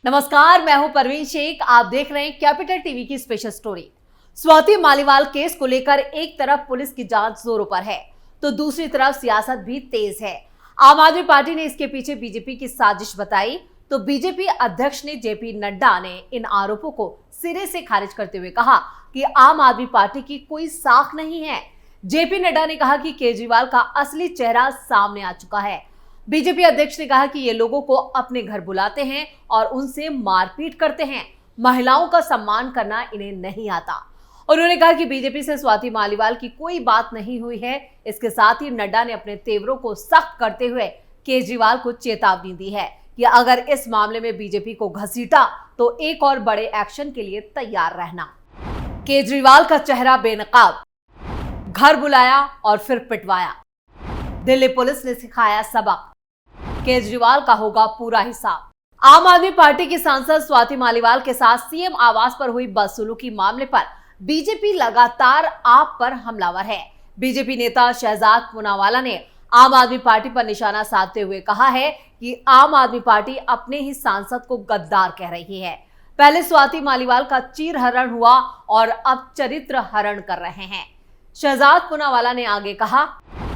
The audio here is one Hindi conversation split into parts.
नमस्कार, मैं हूं परवीन शेख। आप देख रहे हैं कैपिटल टीवी की special story. Swati Maliwal case को लेकर एक तरफ पुलिस की जांच जोरों पर है तो दूसरी तरफ सियासत भी तेज है। आम आदमी पार्टी ने इसके पीछे बीजेपी की साजिश बताई तो बीजेपी अध्यक्ष ने जेपी नड्डा ने इन आरोपों को सिरे से खारिज करते हुए कहा कि आम आदमी पार्टी की कोई साख नहीं है। जेपी नड्डा ने कहा कि केजरीवाल का असली चेहरा सामने आ चुका है। बीजेपी अध्यक्ष ने कहा कि ये लोगों को अपने घर बुलाते हैं और उनसे मारपीट करते हैं। महिलाओं का सम्मान करना इन्हें नहीं आता। उन्होंने कहा कि बीजेपी से स्वाति मालीवाल की कोई बात नहीं हुई है। इसके साथ ही नड्डा ने अपने तेवरों को सख्त करते हुए केजरीवाल को चेतावनी दी है कि अगर इस मामले में बीजेपी को घसीटा तो एक और बड़े एक्शन के लिए तैयार रहना। केजरीवाल का चेहरा बेनकाब, घर बुलाया और फिर पिटवाया। दिल्ली पुलिस ने सिखाया सबक, केजरीवाल का होगा पूरा हिसाब। आम आदमी पार्टी की सांसद स्वाति मालीवाल के साथ सीएम आवास पर हुई बदसलूकी मामले पर बीजेपी लगातार आप पर हमलावर है। बीजेपी नेता शहजाद पूनावाला ने आम आदमी पार्टी पर निशाना साधते हुए कहा है कि आम आदमी पार्टी अपने ही सांसद को गद्दार कह रही है। पहले स्वाति मालीवाल का चीरहरण हुआ और अब चरित्र हरण कर रहे हैं। शहजाद पूनावाला ने आगे कहा,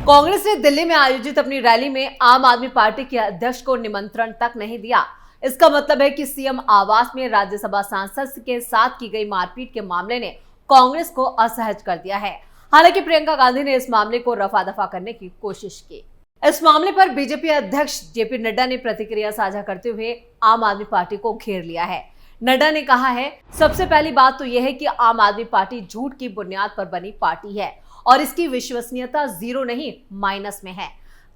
कांग्रेस ने दिल्ली में आयोजित अपनी रैली में आम आदमी पार्टी के अध्यक्ष को निमंत्रण तक नहीं दिया। इसका मतलब है कि सीएम आवास में राज्यसभा सांसद के साथ की गई मारपीट के मामले ने कांग्रेस को असहज कर दिया है। हालांकि प्रियंका गांधी ने इस मामले को रफा दफा करने की कोशिश की। इस मामले पर बीजेपी अध्यक्ष जेपी नड्डा ने प्रतिक्रिया साझा करते हुए आम आदमी पार्टी को घेर लिया है। नड्डा ने कहा है, सबसे पहली बात तो यह है कि आम आदमी पार्टी झूठ की बुनियाद पर बनी पार्टी है और इसकी विश्वसनीयता जीरो नहीं माइनस में है।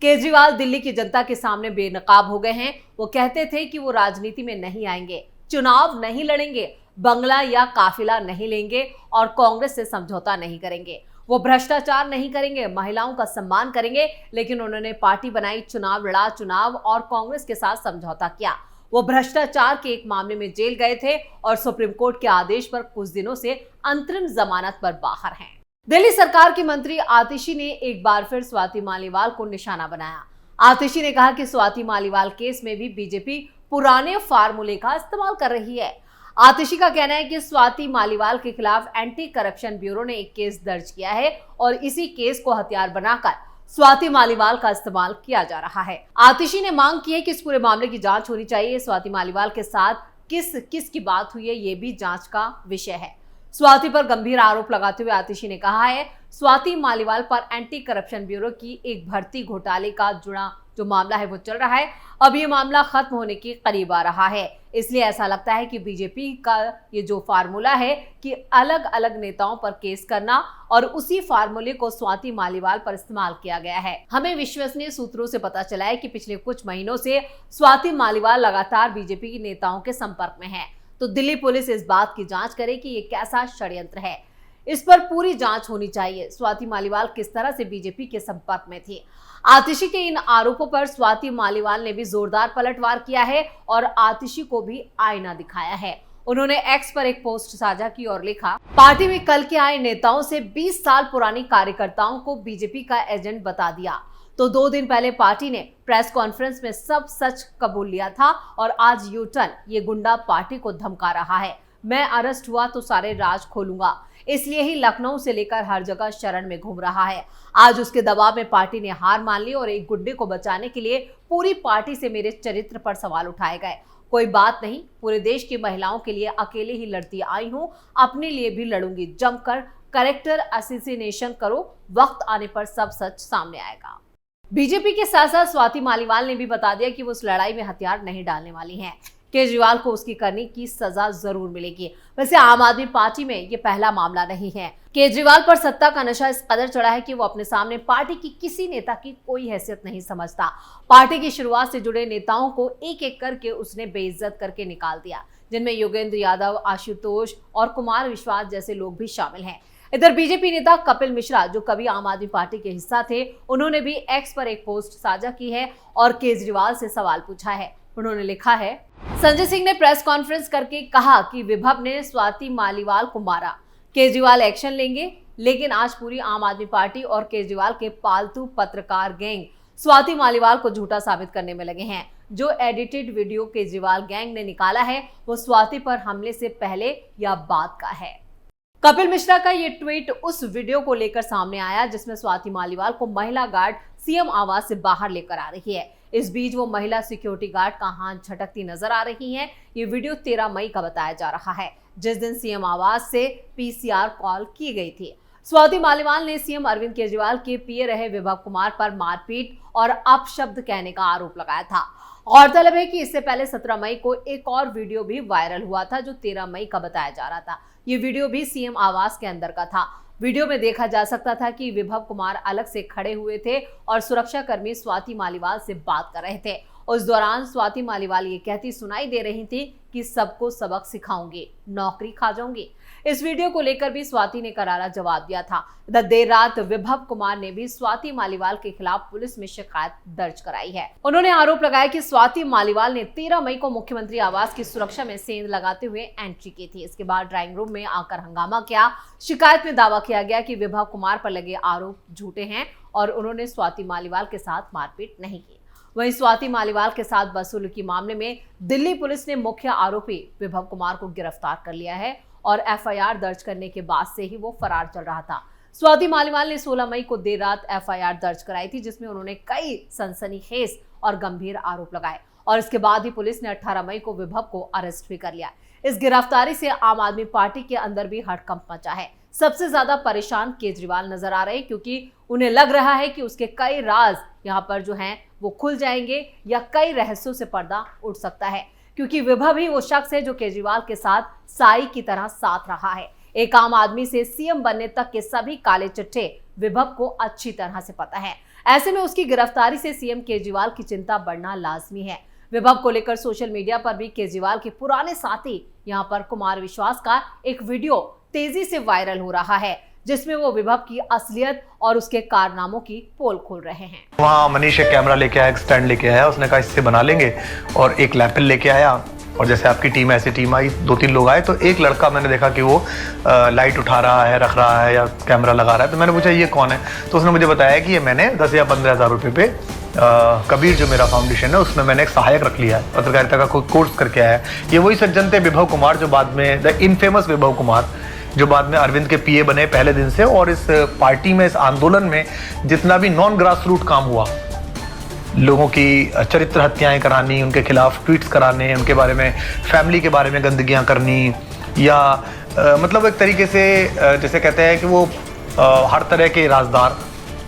केजरीवाल दिल्ली की जनता के सामने बेनकाब हो गए हैं। वो कहते थे कि वो राजनीति में नहीं आएंगे, चुनाव नहीं लड़ेंगे, बंगला या काफिला नहीं लेंगे और कांग्रेस से समझौता नहीं करेंगे। वो भ्रष्टाचार नहीं करेंगे, महिलाओं का सम्मान करेंगे, लेकिन उन्होंने पार्टी बनाई, चुनाव लड़ा, चुनाव और कांग्रेस के साथ समझौता किया। वो भ्रष्टाचार के एक मामले में जेल गए थे और सुप्रीम कोर्ट के आदेश पर कुछ दिनों से अंतरिम जमानत पर बाहर हैं। दिल्ली सरकार की मंत्री आतिशी ने एक बार फिर स्वाति मालीवाल को निशाना बनाया। आतिशी ने कहा कि स्वाति मालीवाल केस में भी बीजेपी पुराने फार्मूले का इस्तेमाल कर रही है। आतिशी का कहना है कि स्वाति मालीवाल के खिलाफ एंटी करप्शन ब्यूरो ने एक केस दर्ज किया है और इसी केस को हथियार बनाकर स्वाति मालीवाल का इस्तेमाल किया जा रहा है। आतिशी ने मांग की है कि इस पूरे मामले की जांच होनी चाहिए। स्वाति मालीवाल के साथ किस की बात हुई है, ये भी जांच का विषय है। स्वाति पर गंभीर आरोप लगाते हुए आतिशी ने कहा है, स्वाति मालीवाल पर एंटी करप्शन ब्यूरो की एक भर्ती घोटाले का जुड़ा जो मामला है वो चल रहा है। अब ये मामला खत्म होने के करीब आ रहा है, इसलिए ऐसा लगता है कि बीजेपी का ये जो फार्मूला है कि अलग अलग नेताओं पर केस करना और उसी फार्मूले को स्वाति मालीवाल पर इस्तेमाल किया गया है। हमें विश्वसनीय सूत्रों से पता चला है कि पिछले कुछ महीनों से स्वाति मालीवाल लगातार बीजेपी के नेताओं के संपर्क में है। तो दिल्ली पुलिस इस बात की जांच करे कि ये कैसा षड्यंत्र है। इस पर पूरी जांच होनी चाहिए। स्वाति मालीवाल किस तरह से बीजेपी के संपर्क में थी। आतिशी के इन आरोपों पर स्वाति मालीवाल ने भी जोरदार पलटवार किया है और आतिशी को भी आईना दिखाया है। उन्होंने एक्स पर एक पोस्ट साझा की और लिखा, पार्टी में कल के आए नेताओं से 20 साल पुरानी कार्यकर्ताओं को बीजेपी का एजेंट बता दिया। तो 2 दिन पहले पार्टी ने प्रेस कॉन्फ्रेंस में सब सच कबूल लिया था और आज यू टर्न, ये गुंडा पार्टी को धमका रहा है। मैं अरेस्ट हुआ तो सारे राज खोलूंगा, इसलिए ही लखनऊ से लेकर हर जगह शरण में घूम रहा है। आज उसके दबाव में पार्टी ने हार मान ली और एक गुंडे को बचाने के लिए पूरी पार्टी से मेरे चरित्र पर सवाल उठाए गए। कोई बात नहीं, पूरे देश की महिलाओं के लिए अकेले ही लड़ती आई हूँ, अपने लिए भी लड़ूंगी। जमकर कैरेक्टर असैसिनेशन करो, वक्त आने पर सब सच सामने आएगा। बीजेपी के साथ साथ स्वाति मालीवाल ने भी बता दिया कि वो उस लड़ाई में हथियार नहीं डालने वाली हैं। केजरीवाल को उसकी करनी की सजा जरूर मिलेगी। वैसे आम आदमी पार्टी में ये पहला मामला नहीं है। केजरीवाल पर सत्ता का नशा इस कदर चढ़ा है कि वो अपने सामने पार्टी की किसी नेता की कोई हैसियत नहीं समझता। पार्टी की शुरुआत से जुड़े नेताओं को एक एक करके उसने बेइज्जत करके निकाल दिया, जिनमें योगेंद्र यादव, आशुतोष और कुमार विश्वास जैसे लोग भी शामिल हैं। इधर बीजेपी नेता कपिल मिश्रा, जो कभी आम आदमी पार्टी के हिस्सा थे, उन्होंने भी एक्स पर एक पोस्ट साझा की है और केजरीवाल से सवाल पूछा है। उन्होंने लिखा है, संजय सिंह ने प्रेस कॉन्फ्रेंस करके कहा कि विभव ने स्वाति मालीवाल को मारा, केजरीवाल एक्शन लेंगे, लेकिन आज पूरी आम आदमी पार्टी और केजरीवाल के पालतू पत्रकार गैंग स्वाति मालीवाल को झूठा साबित करने में लगे हैं। जो एडिटेड वीडियो केजरीवाल गैंग ने निकाला है वो स्वाति पर हमले से पहले या बाद का है। कपिल मिश्रा का ये ट्वीट उस वीडियो को लेकर सामने आया जिसमें स्वाति मालीवाल को महिला गार्ड सीएम आवास से बाहर लेकर आ रही है। इस बीच वो महिला सिक्योरिटी गार्ड का हाथ झटकती नजर आ रही हैं। ये वीडियो 13 मई का बताया जा रहा है, जिस दिन सीएम आवास से पीसीआर कॉल की गई थी। स्वाति मालीवाल ने सीएम अरविंद केजरीवाल के पीए रहे विभव कुमार पर मारपीट और अपशब्द कहने का आरोप लगाया था। गौरतलब है कि इससे पहले 17 मई को एक और वीडियो भी वायरल हुआ था जो 13 मई का बताया जा रहा था। ये वीडियो भी सीएम आवास के अंदर का था। वीडियो में देखा जा सकता था कि विभव कुमार अलग से खड़े हुए थे और सुरक्षा कर्मी स्वाति मालीवाल से बात कर रहे थे। उस दौरान स्वाति मालीवाल ये कहती सुनाई दे रही थी कि सबको सबक सिखाऊंगी, नौकरी खा जाऊंगी। इस वीडियो को लेकर भी स्वाति ने करारा जवाब दिया था। देर रात विभव कुमार ने भी स्वाति मालीवाल के खिलाफ पुलिस में शिकायत दर्ज कराई है। उन्होंने आरोप लगाया कि स्वाति मालीवाल ने 13 मई को मुख्यमंत्री आवास की सुरक्षा में सेंध लगाते हुए एंट्री की थी। इसके बाद ड्राइंग रूम में आकर हंगामा किया। शिकायत में दावा किया गया कि विभव कुमार पर लगे आरोप झूठे हैं और उन्होंने स्वाति मालीवाल के साथ मारपीट नहीं की। वहीं स्वाति मालीवाल के साथ बदसलूकी मामले में दिल्ली पुलिस ने मुख्य आरोपी विभव कुमार को गिरफ्तार कर लिया है और एफआईआर दर्ज करने के बाद से ही वो फरार चल रहा था। स्वाति मालीवाल ने 16 मई को देर रात एफआईआर दर्ज कराई थी जिसमें उन्होंने कई सनसनीखेज और गंभीर आरोप लगाए और इसके बाद ही पुलिस ने 18 मई को विभव को अरेस्ट भी कर लिया। इस गिरफ्तारी से आम आदमी पार्टी के अंदर भी हड़कंप मचा है। सबसे ज्यादा परेशान केजरीवाल नजर आ रहे हैं क्योंकि उन्हें लग रहा है कि उसके कई राज यहाँ पर जो हैं वो खुल जाएंगे या कई रहस्यों से पर्दा उठ सकता है, क्योंकि विभव ही वो शख्स है जो केजरीवाल के साथ साई की तरह साथ रहा है। एक आम आदमी से सीएम बनने तक के सभी काले चिट्ठे विभव को अच्छी तरह से पता है। ऐसे में उसकी गिरफ्तारी से सीएम केजरीवाल की चिंता बढ़ना लाजमी है। विभव को लेकर सोशल मीडिया पर भी केजरीवाल के पुराने साथी यहाँ पर कुमार विश्वास का एक वीडियो तेजी से वायरल हो रहा है जिसमें वो विभव की असलियत और उसके कारनामों की पोल खोल रहे हैं। वहाँ मनीष एक कैमरा लेके आया, एक स्टैंड लेके आया, उसने कहा इससे बना लेंगे और एक लैपटॉप लेके आया और जैसे आपकी टीम ऐसी टीम आई, 2-3 लोग आए तो एक लड़का मैंने देखा कि वो लाइट उठा रहा है, रख रहा है या कैमरा लगा रहा है। तो मैंने पूछा ये कौन है, तो उसने मुझे बताया कि ये मैंने 10 या 15 हज़ार रुपये पे कबीर जो मेरा फाउंडेशन है उसमें मैंने एक सहायक रख लिया है, पत्रकारिता का कोई कोर्स करके आया है। ये वही सज्जन थे विभव कुमार जो बाद में द इनफेमस विभव कुमार जो बाद में अरविंद के पीए बने पहले दिन से। और इस पार्टी में, इस आंदोलन में जितना भी नॉन ग्रास रूट काम हुआ, लोगों की चरित्र हत्याएं करानी, उनके खिलाफ ट्वीट्स कराने, उनके बारे में, फैमिली के बारे में गंदगियां करनी या मतलब एक तरीके से जैसे कहते हैं कि वो हर तरह के राजदार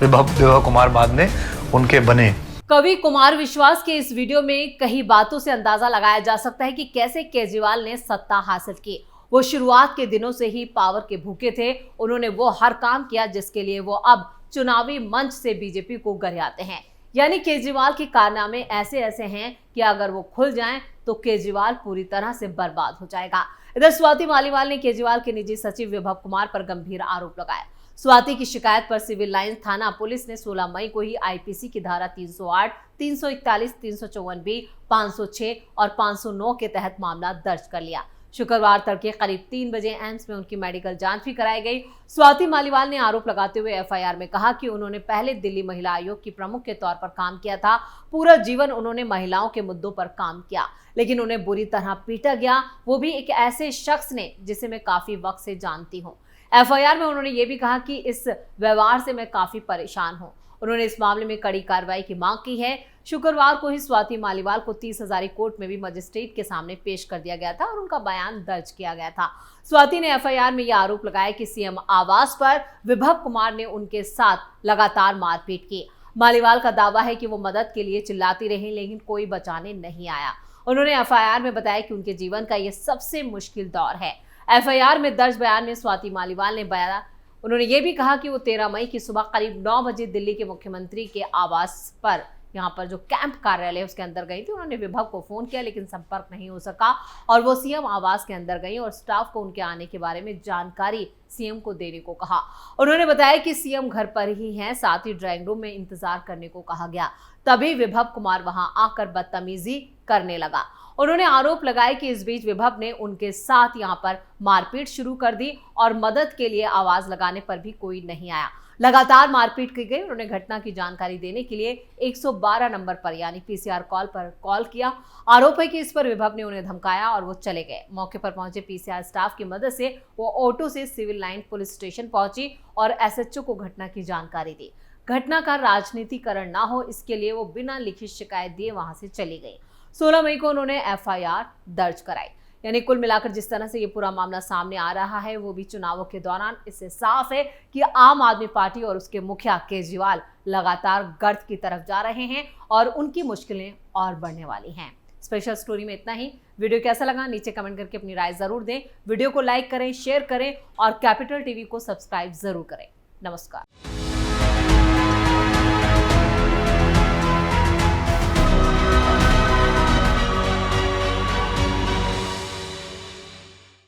विभव कुमार बाद में उनके बने। कवि कुमार विश्वास के इस वीडियो में कई बातों से अंदाजा लगाया जा सकता है कि कैसे केजरीवाल ने सत्ता हासिल की। वो शुरुआत के दिनों से ही पावर के भूखे थे। उन्होंने वो हर काम किया जिसके लिए वो अब चुनावी मंच से बीजेपी को गरियाते हैं। यानी केजरीवाल के कारनामे ऐसे ऐसे हैं कि अगर वो खुल जाएं तो केजरीवाल पूरी तरह से बर्बाद हो जाएगा। इधर स्वाति मालीवाल ने केजरीवाल के निजी सचिव विभव कुमार पर गंभीर आरोप लगाया। स्वाति की शिकायत पर सिविल लाइंस थाना पुलिस ने 16 मई को ही आईपीसी की धारा 308, 341, 354B, 506 और 509 के तहत मामला दर्ज कर लिया। शुक्रवार तड़के करीब 3 बजे एम्स में उनकी मेडिकल जांच भी कराई गई। स्वाति मालीवाल ने आरोप लगाते हुए एफआईआर में कहा कि उन्होंने पहले दिल्ली महिला आयोग की प्रमुख के तौर पर काम किया था। पूरा जीवन उन्होंने महिलाओं के मुद्दों पर काम किया, लेकिन उन्हें बुरी तरह पीटा गया, वो भी एक ऐसे शख्स ने जिसे मैं काफी वक्त से जानती हूँ। एफआईआर में उन्होंने ये भी कहा कि इस व्यवहार से मैं काफी परेशान हूँ। उन्होंने इस मामले में कड़ी कार्रवाई की मांग की है। शुक्रवार को ही स्वाति मालीवाल को 30 हज़ारी कोर्ट में भी मजिस्ट्रेट के सामने पेश कर दिया गया था और उनका बयान दर्ज किया गया था। स्वाति ने एफआईआर में यह आरोप लगाया कि सीएम आवास पर विभव कुमार ने उनके साथ लगातार मारपीट की। मालीवाल का दावा है कि वो मदद के लिए चिल्लाती रही लेकिन कोई बचाने नहीं आया। उन्होंने एफआईआर में बताया कि उनके जीवन का यह सबसे मुश्किल दौर है। एफआईआर में दर्ज बयान में स्वाति मालीवाल ने बयान उन्होंने ये भी कहा कि वो 13 मई की सुबह करीब 9 बजे दिल्ली के मुख्यमंत्री के आवास पर, यहाँ पर जो कैंप कार्यालय उसके अंदर गई थी। उन्होंने विभव को फोन किया लेकिन संपर्क नहीं हो सका और वो सीएम आवास के अंदर गई और स्टाफ को उनके आने के बारे में जानकारी सीएम को देने को कहा। उन्होंने बताया कि सीएम घर पर ही हैं, साथ ही ड्राइंग रूम में इंतजार करने को कहा गया। तभी विभव कुमार वहां आकर बदतमीजी करने लगा। उन्होंने आरोप लगाया कि इस बीच विभव ने उनके साथ यहां पर मारपीट शुरू कर दी और मदद के लिए आवाज लगाने पर भी कोई नहीं आया। लगातार मारपीट की गई। उन्होंने घटना की जानकारी देने के लिए 112 नंबर पर यानी पीसीआर कॉल पर कॉल किया। आरोप है कि इस पर विभव ने उन्हें धमकाया और वो चले गए। मौके पर पहुंचे पीसीआर स्टाफ की मदद से वो ऑटो से सिविल लाइन पुलिस स्टेशन पहुंची और एसएचओ को घटना की जानकारी दी। घटना का राजनीतिकरण ना हो इसके लिए वो बिना लिखित शिकायत दिए वहां से चली गई। 16 मई को उन्होंने एफआईआर दर्ज कराई। यानी कुल मिलाकर जिस तरह से ये पूरा मामला सामने आ रहा है वो भी चुनावों के दौरान, इससे साफ है कि आम आदमी पार्टी और उसके मुखिया केजरीवाल लगातार गर्त की तरफ जा रहे हैं और उनकी मुश्किलें और बढ़ने वाली हैं। स्पेशल स्टोरी में इतना ही। वीडियो कैसा लगा नीचे कमेंट करके अपनी राय जरूर दें। वीडियो को लाइक करें, शेयर करें और कैपिटल टीवी को सब्सक्राइब जरूर करें। नमस्कार।